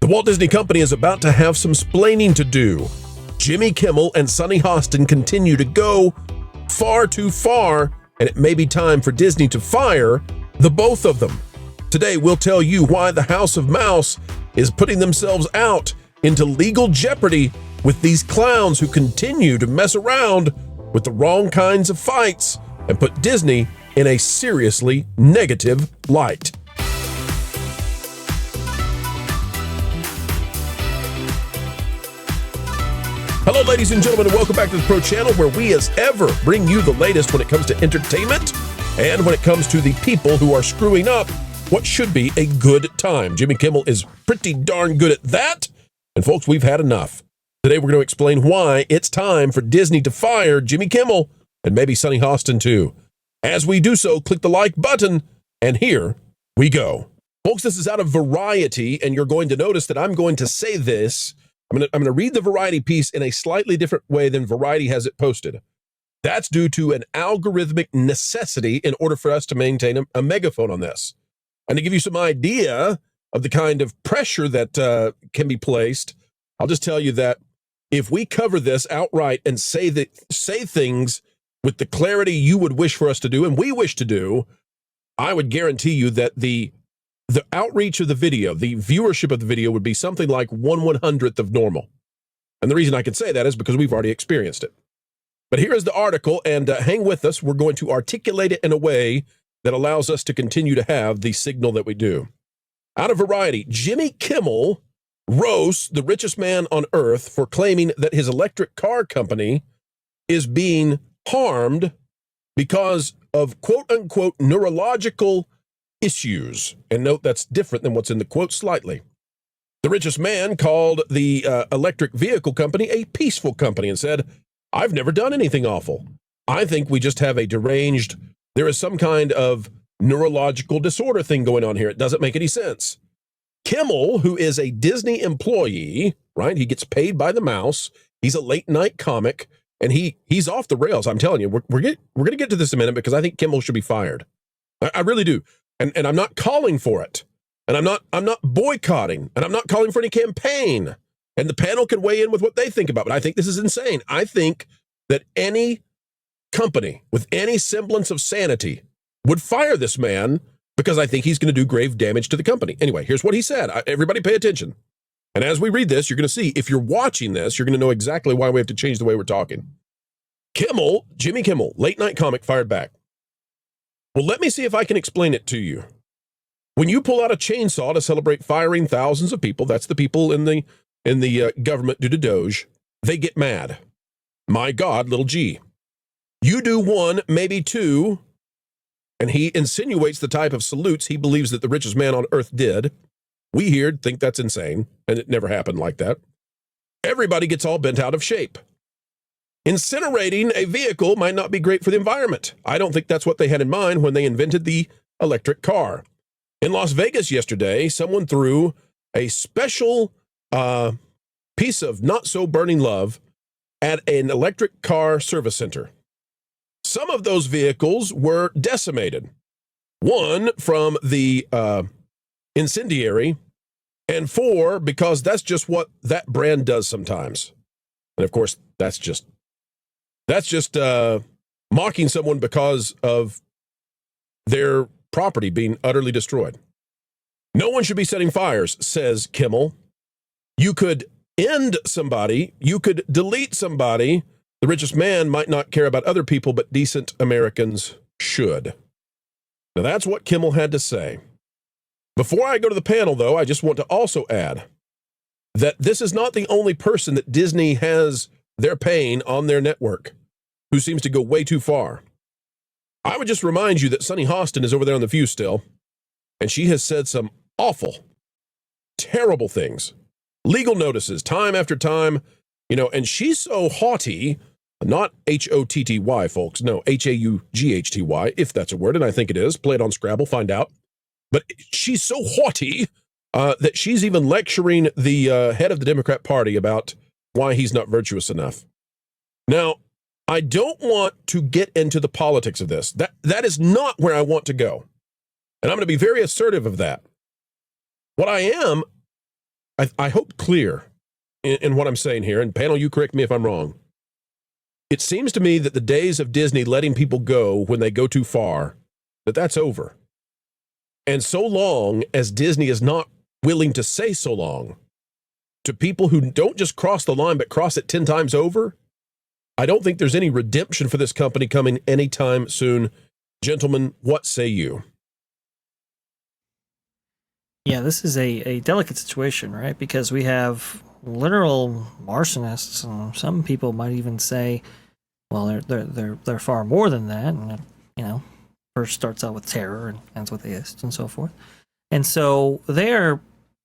The Walt Disney Company is about to have some splaining to do. Jimmy Kimmel and Sunny Hostin continue to go far too far, and it may be time for Disney to fire the both of them. Today, we'll tell you why the House of Mouse is putting themselves out into legal jeopardy with these clowns who continue to mess around with the wrong kinds of fights and put Disney in a seriously negative light. Hello, ladies and gentlemen, and welcome back to the Pro Channel, where we, as ever, bring you the latest when it comes to entertainment and when it comes to the people who are screwing up what should be a good time. Jimmy Kimmel is pretty darn good at that, and folks, we've had enough. Today, we're going to explain why it's time for Disney to fire Jimmy Kimmel and maybe Sunny Hostin too. As we do so, click the like button, and here we go. Folks, this is out of Variety, and you're going to notice that I'm going to say this. I'm going to read the Variety piece in a slightly different way than Variety has it posted. That's due to an algorithmic necessity in order for us to maintain a megaphone on this. And to give you some idea of the kind of pressure that can be placed, I'll just tell you that if we cover this outright and say things with the clarity you would wish for us to do and we wish to do, I would guarantee you that the outreach of the video, the viewership of the video would be something like 1/100th of normal. And the reason I can say that is because we've already experienced it. But here is the article, and hang with us. We're going to articulate it in a way that allows us to continue to have the signal that we do. Out of Variety, Jimmy Kimmel roasts the richest man on earth for claiming that his electric car company is being harmed because of quote-unquote neurological issues. And note that's different than what's in the quote slightly. The richest man called the electric vehicle company a peaceful company and said, "I've never done anything awful. I think we just have a deranged, there is some kind of neurological disorder thing going on here. It doesn't make any sense." Kimmel, who is a Disney employee, right? He gets paid by the mouse. He's a late night comic, and he's off the rails. I'm telling you, we're going to get to this in a minute because I think Kimmel should be fired. I really do. And I'm not calling for it. And I'm not boycotting. And I'm not calling for any campaign. And the panel can weigh in with what they think about it. But I think this is insane. I think that any company with any semblance of sanity would fire this man because I think he's going to do grave damage to the company. Anyway, here's what he said. Everybody pay attention. And as we read this, you're going to see, if you're watching this, you're going to know exactly why we have to change the way we're talking. Jimmy Kimmel, late night comic, fired back. "Well, let me see if I can explain it to you. When you pull out a chainsaw to celebrate firing thousands of people, that's the people in the government due to Doge, they get mad. My God, little G. You do one, maybe two," and he insinuates the type of salutes he believes that the richest man on earth did. We here think that's insane, and it never happened like that. "Everybody gets all bent out of shape. Incinerating a vehicle might not be great for the environment. I don't think that's what they had in mind when they invented the electric car. In Las Vegas yesterday, someone threw a special piece of not-so-burning love at an electric car service center. Some of those vehicles were decimated. One from the incendiary, and 4 because that's just what that brand does sometimes. And of course, that's just mocking someone because of their property being utterly destroyed. No one should be setting fires, says Kimmel. You could end somebody. You could delete somebody. The richest man might not care about other people, but decent Americans should. Now, that's what Kimmel had to say. Before I go to the panel, though, I just want to also add that this is not the only person that Disney has their paying on their network who seems to go way too far. I would just remind you that Sunny Hostin is over there on the View still, and she has said some awful, terrible things. Legal notices, time after time, and she's so haughty, not H-O-T-T-Y, folks, no, H-A-U-G-H-T-Y, if that's a word, and I think it is. Play it on Scrabble, find out. But she's so haughty that she's even lecturing the head of the Democrat Party about why he's not virtuous enough. Now, I don't want to get into the politics of this. That is not where I want to go. And I'm going to be very assertive of that. What I am I hope clear in what I'm saying here, and panel, you correct me if I'm wrong. It seems to me that the days of Disney letting people go when they go too far, that's over. And so long as Disney is not willing to say so long to people who don't just cross the line but cross it 10 times over, I don't think there's any redemption for this company coming anytime soon. Gentlemen, what say you? Yeah, this is a delicate situation, right? Because we have literal arsonists, and some people might even say, well, they're far more than that, and first starts out with terror and ends with ist and so forth. And so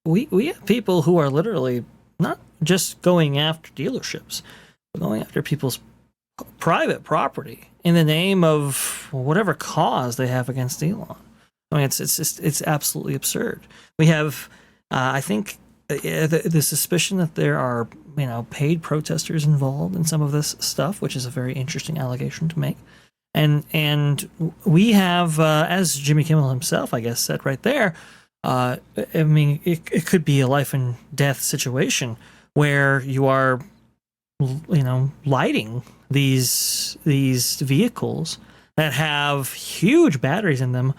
we have people who are literally not just going after dealerships, but going after people's private property in the name of whatever cause they have against Elon. I mean, it's absolutely absurd. We have, I think, the suspicion that there are paid protesters involved in some of this stuff, which is a very interesting allegation to make. And we have, as Jimmy Kimmel himself, I guess, said right there, I mean, it could be a life and death situation where you are, lighting these vehicles that have huge batteries in them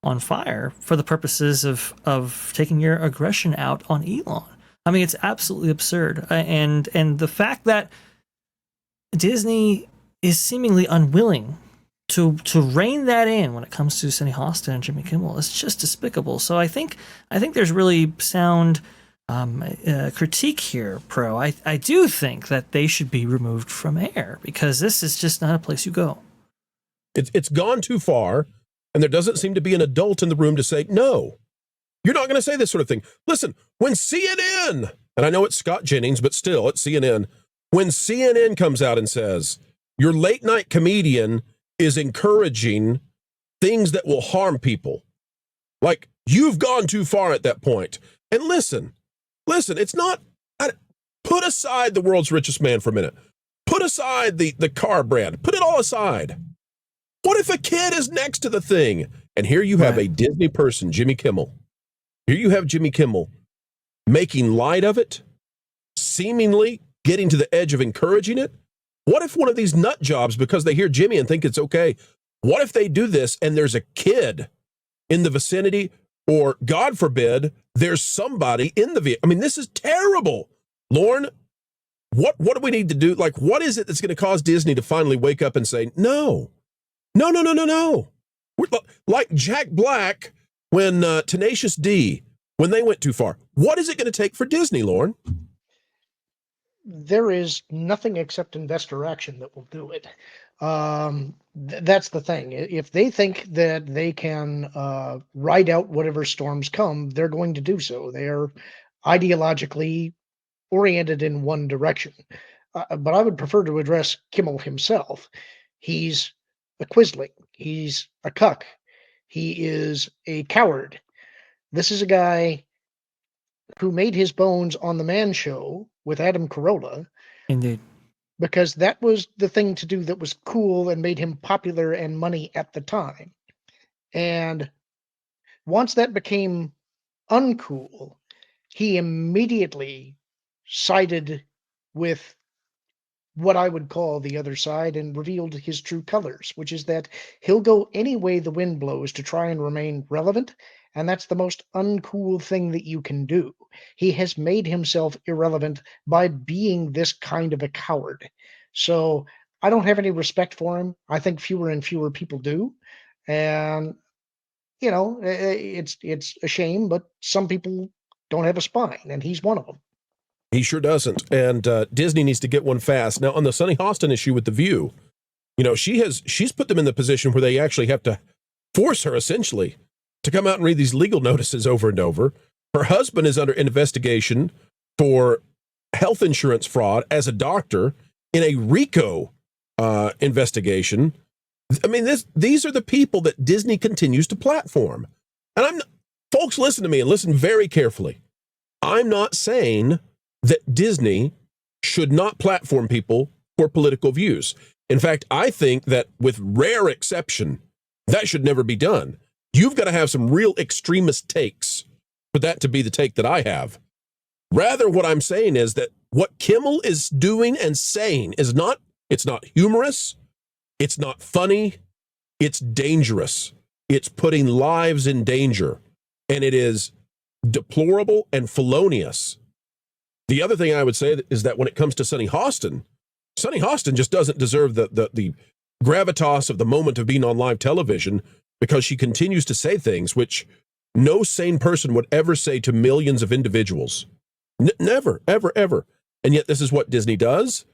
on fire for the purposes of taking your aggression out on Elon. I mean, it's absolutely absurd. And the fact that Disney is seemingly unwilling to rein that in when it comes to Senny Hostin and Jimmy Kimmel is just despicable. So I think there's really sound critique here, Pro. I do think that they should be removed from air because this is just not a place you go. It's gone too far, and there doesn't seem to be an adult in the room to say, no, you're not going to say this sort of thing. Listen, when CNN, and I know it's Scott Jennings, but still, it's CNN, when CNN comes out and says, your late night comedian is encouraging things that will harm people, like, you've gone too far at that point. And listen, it's not, put aside the world's richest man for a minute. Put aside the car brand. Put it all aside. What if a kid is next to the thing? And here you have a Disney person, Jimmy Kimmel. Here you have Jimmy Kimmel making light of it, seemingly getting to the edge of encouraging it. What if one of these nut jobs, because they hear Jimmy and think it's okay, what if they do this and there's a kid in the vicinity, or God forbid, there's somebody in the vehicle? I mean, this is terrible. Lauren, what do we need to do? Like, what is it that's going to cause Disney to finally wake up and say, no. We're like Jack Black when Tenacious D, when they went too far. What is it going to take for Disney, Lauren? There is nothing except investor action that will do it. That's the thing. If they think that they can ride out whatever storms come, they're going to do so. They are ideologically oriented in one direction. But I would prefer to address Kimmel himself. He's a quisling. He's a cuck. He is a coward. This is a guy who made his bones on the Man Show with Adam Carolla. Indeed. Because that was the thing to do that was cool and made him popular and money at the time. And once that became uncool, he immediately sided with what I would call the other side and revealed his true colors, which is that he'll go any way the wind blows to try and remain relevant. And that's the most uncool thing that you can do. He has made himself irrelevant by being this kind of a coward. So I don't have any respect for him. I think fewer and fewer people do. And, it's a shame, but some people don't have a spine, and he's one of them. He sure doesn't. And Disney needs to get one fast. Now, on the Senny Hostin issue with The View, she's put them in the position where they actually have to force her, essentially, to come out and read these legal notices over and over. Her husband is under investigation for health insurance fraud as a doctor in a RICO investigation. I mean, these are the people that Disney continues to platform. And folks, listen to me and listen very carefully. I'm not saying that Disney should not platform people for political views. In fact, I think that with rare exception, that should never be done. You've got to have some real extremist takes for that to be the take that I have. Rather, what I'm saying is that what Kimmel is doing and saying is not, it's not humorous, it's not funny, it's dangerous. It's putting lives in danger, and it is deplorable and felonious. The other thing I would say is that when it comes to Sonny Hostin just doesn't deserve the gravitas of the moment of being on live television, because she continues to say things which no sane person would ever say to millions of individuals. Never, ever, ever. And yet this is what Disney does.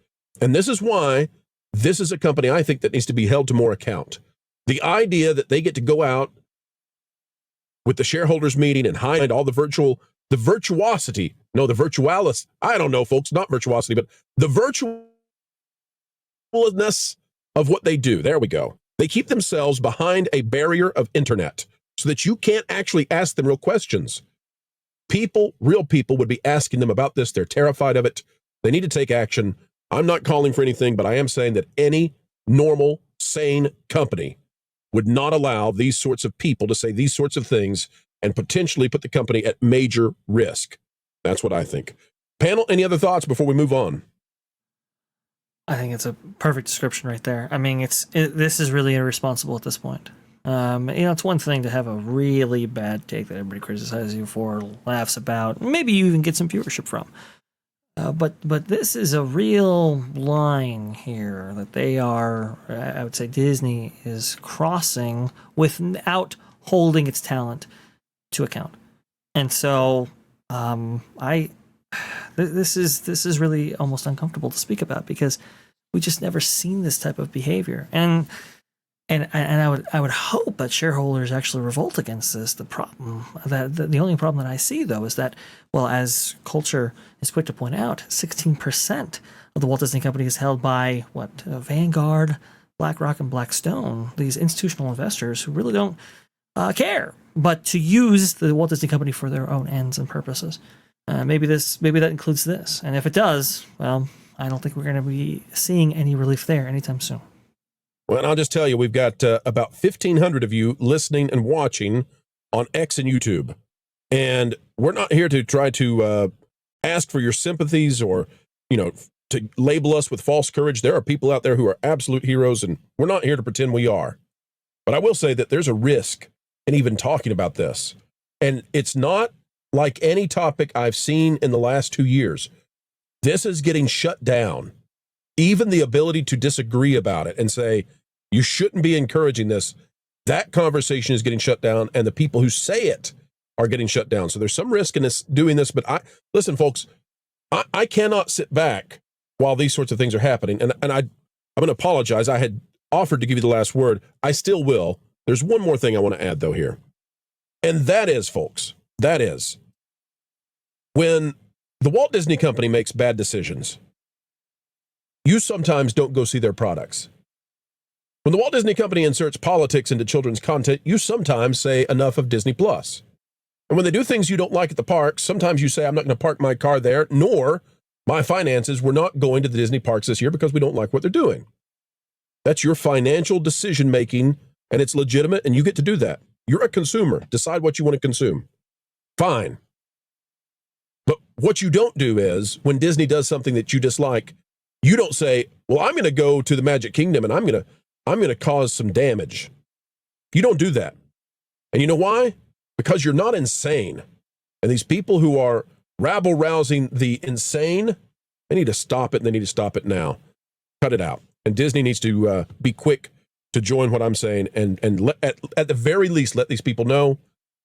And this is why this is a company I think that needs to be held to more account. The idea that they get to go out with the shareholders meeting and hide all the virtuosity, I don't know, folks, not virtuosity, but the virtualness of what they do. There we go. They keep themselves behind a barrier of internet so that you can't actually ask them real questions. Real people would be asking them about this. They're terrified of it. They need to take action. I'm not calling for anything, but I am saying that any normal, sane company would not allow these sorts of people to say these sorts of things and potentially put the company at major risk. That's what I think. Panel, any other thoughts before we move on? I think it's a perfect description right there. I mean, this is really irresponsible at this point. It's one thing to have a really bad take that everybody criticizes you for, laughs about, maybe you even get some viewership from. But this is a real line here that they are, I would say Disney is crossing without holding its talent to account. And so this is really almost uncomfortable to speak about, because we just never seen this type of behavior. And I would hope that shareholders actually revolt against this. The only problem that I see, though, is that, well, as Culture is quick to point out, 16% of the Walt Disney Company is held by Vanguard, BlackRock, and Blackstone. These institutional investors who really don't care, but to use the Walt Disney Company for their own ends and purposes. Maybe that includes this, and if it does, well, I don't think we're going to be seeing any relief there anytime soon. Well, I'll just tell you, we've got about 1,500 of you listening and watching on X and YouTube. And we're not here to try to ask for your sympathies or, to label us with false courage. There are people out there who are absolute heroes, and we're not here to pretend we are. But I will say that there's a risk in even talking about this. And it's not like any topic I've seen in the last 2 years. This is getting shut down. Even the ability to disagree about it and say, you shouldn't be encouraging this, that conversation is getting shut down, and the people who say it are getting shut down. So there's some risk in doing this, but listen, folks, I cannot sit back while these sorts of things are happening. And I'm going to apologize. I had offered to give you the last word. I still will. There's one more thing I want to add, though, here. And that is, folks, when the Walt Disney Company makes bad decisions, you sometimes don't go see their products. When the Walt Disney Company inserts politics into children's content, you sometimes say enough of Disney Plus. And when they do things you don't like at the parks, sometimes you say, I'm not going to park my car there, nor my finances, we're not going to the Disney parks this year because we don't like what they're doing. That's your financial decision making, and it's legitimate, and you get to do that. You're a consumer. Decide what you want to consume. Fine. But what you don't do is, when Disney does something that you dislike, you don't say, well, I'm going to go to the Magic Kingdom and I'm going to cause some damage. You don't do that. And you know why? Because you're not insane. And these people who are rabble-rousing the insane, they need to stop it, and they need to stop it now. Cut it out. And Disney needs to be quick to join what I'm saying and at the very least, let these people know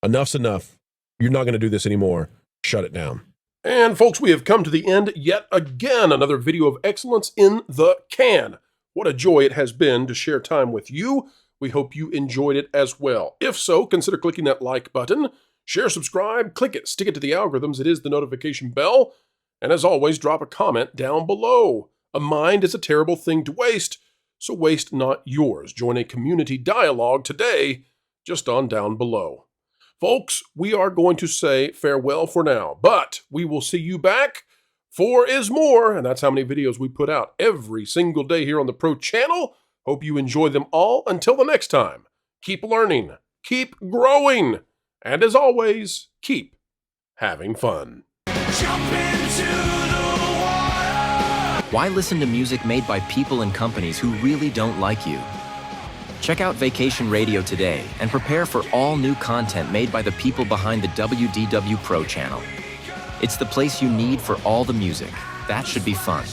enough's enough. You're not going to do this anymore. Shut it down. And folks, we have come to the end yet again. Another video of excellence in the can. What a joy it has been to share time with you. We hope you enjoyed it as well. If so, consider clicking that like button. Share, subscribe, click it, stick it to the algorithms. It is the notification bell. And as always, drop a comment down below. A mind is a terrible thing to waste, so waste not yours. Join a community dialogue today, just on down below. Folks, we are going to say farewell for now, but we will see you back. 4 is more, and that's how many videos we put out every single day here on the Pro Channel. Hope you enjoy them all. Until the next time, keep learning, keep growing, and as always, keep having fun. Why listen to music made by people and companies who really don't like you? Check out Vacation Radio today and prepare for all new content made by the people behind the WDW Pro Channel. It's the place you need for all the music. That should be fun.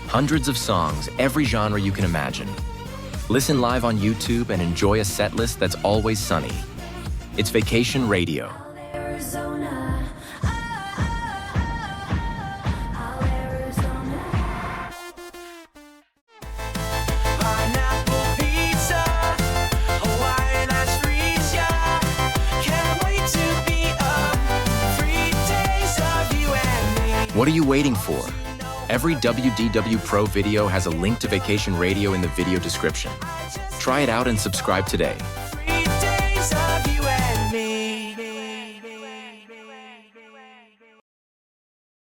Hundreds of songs, every genre you can imagine. Listen live on YouTube and enjoy a set list that's always sunny. It's Vacation Radio. What are you waiting for? Every WDW Pro video has a link to Vacation Radio in the video description. Try it out and subscribe today.